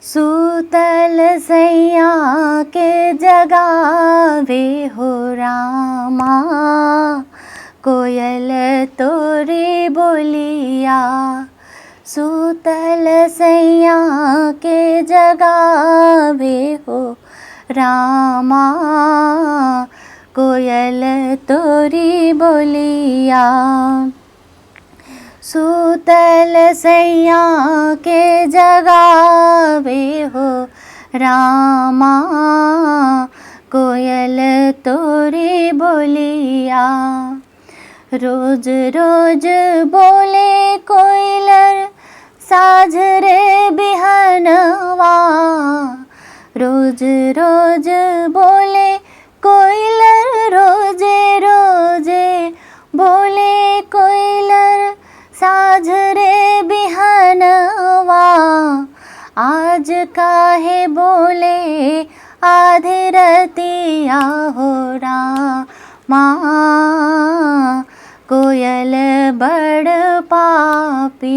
सूतल सैया के जगावे हो रामा, कोयल तोरी बोलिया। सूतल सैया के जगावे हो रामा, कोयल तोरी बोलिया। सूतल सैया के जगावे हो रामा, कोयल तोरी बोलिया। रोज रोज बोले कोयलर साझ रे बिहनवा, रोज रोज बोले कोयलर रोजे रोजे बोले कोयलर साझ रे बिहनवा। आज काहे बोले आधी रतिया हो रामा, कोयल बड़ पापी।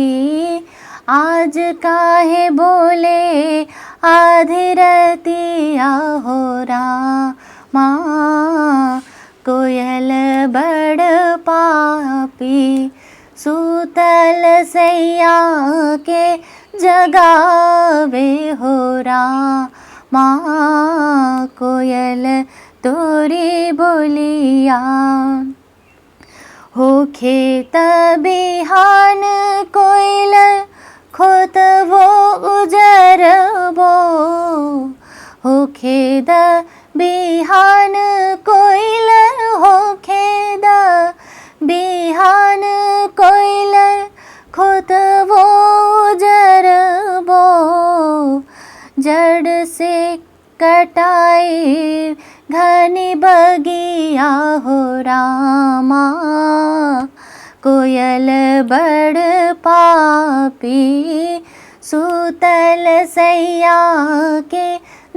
आज काहे बोले आधी रतिया हो रामा, कोयल बड़ पापी। सूतल सैया के जगावे हो रामा, कोयल तोरी बोलिया। हो खेत बिहान कोयलर खोतबो उजरबो, हो खेत बिहान कोयलर, हो खेत बिहान कोयलर खोतबो उजरबो। जड़ से कटाई घनी बगिया हो रामा, कोयल बड़ पापी। सूतल सैया के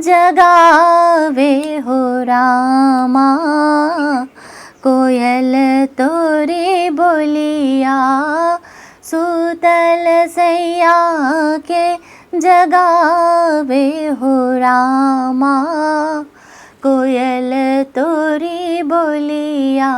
जगावे हो रामा, कोयल तोरी बोलिया। सूतल सैया के जगावे हो रामा, कोयल तोरी बोलिया।